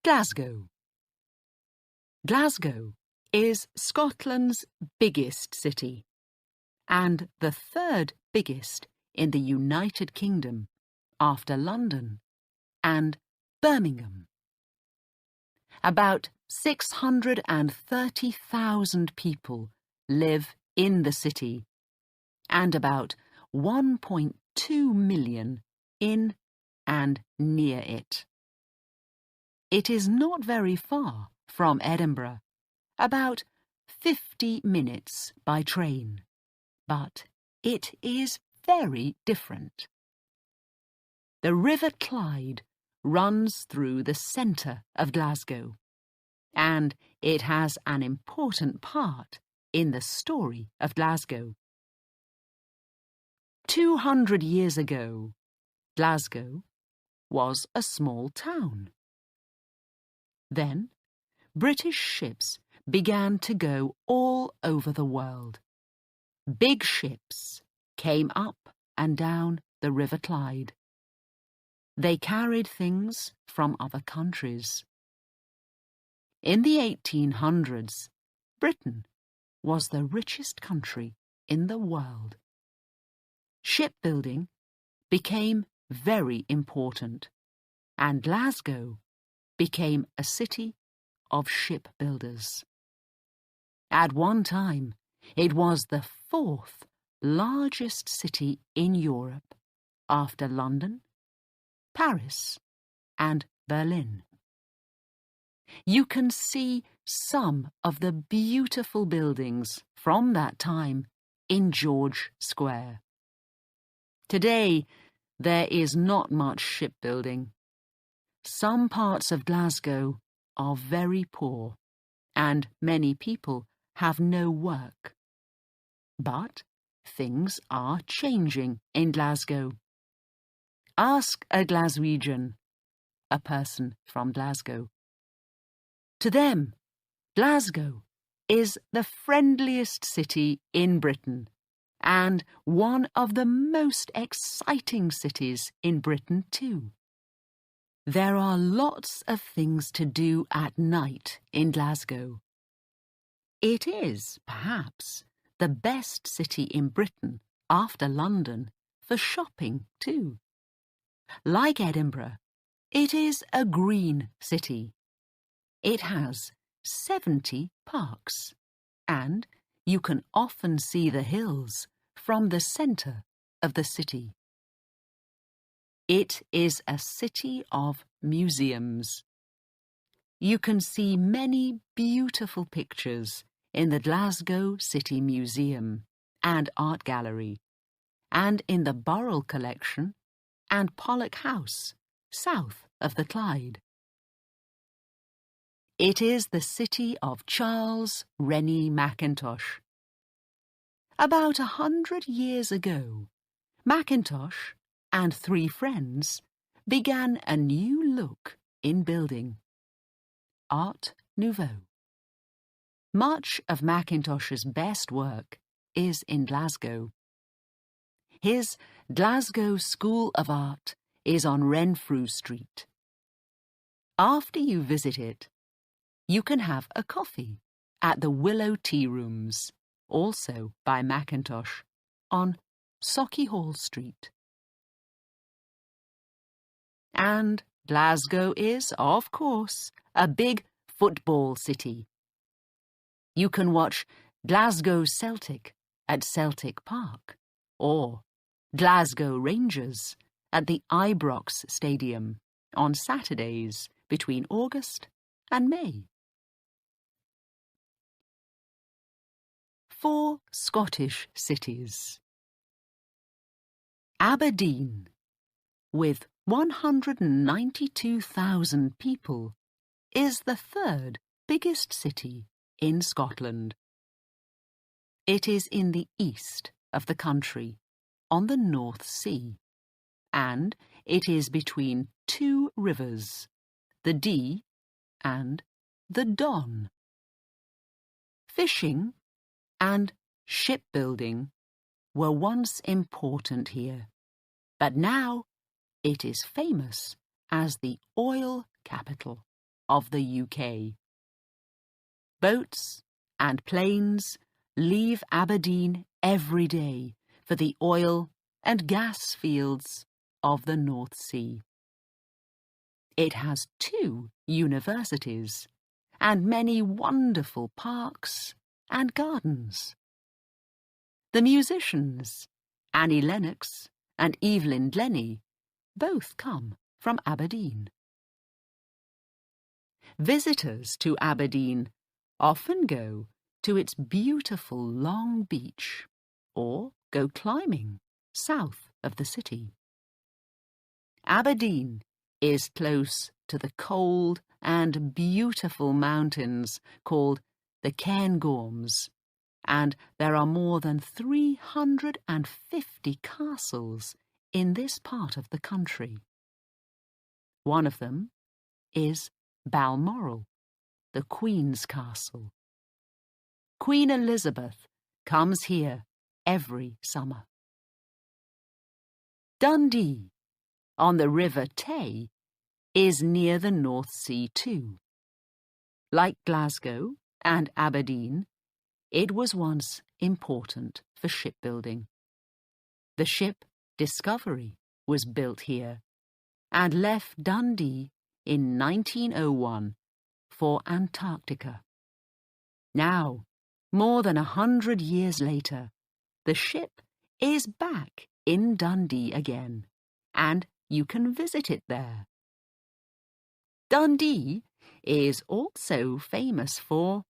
Glasgow. Glasgow is Scotland's biggest city and the third biggest in the United Kingdom after London and Birmingham. About 630,000 people live in the city and about 1.2 million in and near it. It is not very far from Edinburgh, about 50 minutes by train, but it is very different. The River Clyde runs through the centre of Glasgow, and it has an important part in the story of Glasgow. 200 years ago, Glasgow was a small town. Then, British ships began to go all over the world. Big ships came up and down the River Clyde. They carried things from other countries. In the 1800s, Britain was the richest country in the world. Shipbuilding became very important, and Glasgow became a city of shipbuilders. At one time, it was the fourth largest city in Europe after London, Paris, and Berlin. You can see some of the beautiful buildings from that time in George Square. Today, there is not much shipbuilding. Some parts of Glasgow are very poor, and many people have no work. But things are changing in Glasgow. Ask a Glaswegian, a person from Glasgow. To them, Glasgow is the friendliest city in Britain and one of the most exciting cities in Britain too. There are lots of things to do at night in Glasgow. It is, perhaps, the best city in Britain after London for shopping too. Like Edinburgh, it is a green city. It has 70 parks, and you can often see the hills from the centre of the city. It is a city of museums. You can see many beautiful pictures in the Glasgow City Museum and Art Gallery, and in the Burrell Collection and Pollock House, south of the Clyde. It is the city of Charles Rennie Mackintosh. About 100 years ago, Mackintosh and 3 friends began a new look in building: Art Nouveau. Much of Mackintosh's best work is in Glasgow. His Glasgow School of Art is on Renfrew Street. After you visit it, you can have a coffee at the Willow Tea Rooms, also by Mackintosh, on Sauchiehall Street. And Glasgow is, of course, a big football city. You can watch Glasgow Celtic at Celtic Park, or Glasgow Rangers at the Ibrox Stadium on Saturdays between August and May. 4 Scottish cities. Aberdeen, with 192,000 people, is the third biggest city in Scotland. It is in the east of the country, on the North Sea, and it is between 2 rivers, the Dee and the Don. Fishing and shipbuilding were once important here, but now it is famous as the oil capital of the UK. Boats and planes leave Aberdeen every day for the oil and gas fields of the North Sea. It has 2 universities and many wonderful parks and gardens. The musicians, Annie Lennox and Evelyn Glennie, both come from Aberdeen. Visitors to Aberdeen often go to its beautiful long beach or go climbing south of the city. Aberdeen is close to the cold and beautiful mountains called the Cairngorms, and there are more than 350 castles in this part of the country. One of them is Balmoral, the Queen's Castle. Queen Elizabeth comes here every summer. Dundee, on the River Tay, is near the North Sea too. Like Glasgow and Aberdeen, it was once important for shipbuilding. The ship Discovery was built here and left Dundee in 1901 for Antarctica. Now, more than 100 years later, the ship is back in Dundee again, and you can visit it there. Dundee is also famous for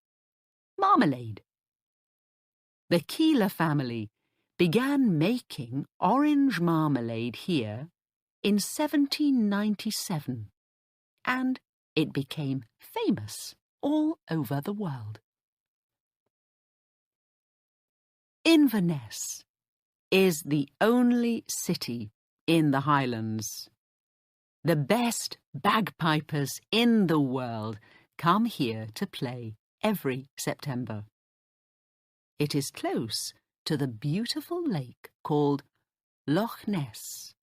marmalade. The Keeler family began making orange marmalade here in 1797, and it became famous all over the world. Inverness is the only city in the Highlands. The best bagpipers in the world come here to play every September. It is close to the beautiful lake called Loch Ness.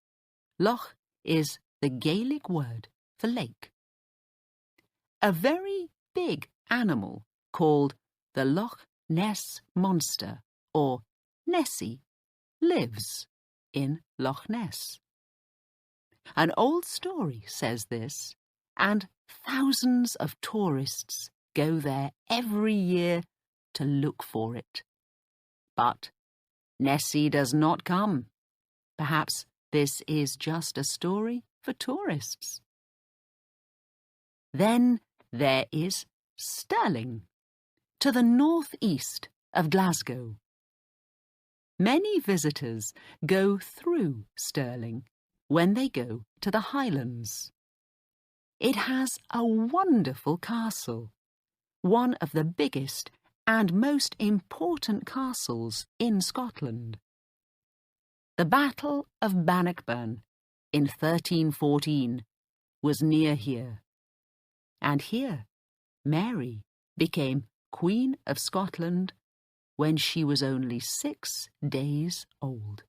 Loch is the Gaelic word for lake. A very big animal called the Loch Ness Monster, or Nessie, lives in Loch Ness. An old story says this, and thousands of tourists go there every year to look for it. But Nessie does not come. Perhaps this is just a story for tourists. Then there is Stirling, to the northeast of Glasgow. Many visitors go through Stirling when they go to the Highlands. It has a wonderful castle, one of the biggest and most important castles in Scotland. The Battle of Bannockburn in 1314 was near here, and here Mary became Queen of Scotland when she was only 6 days old.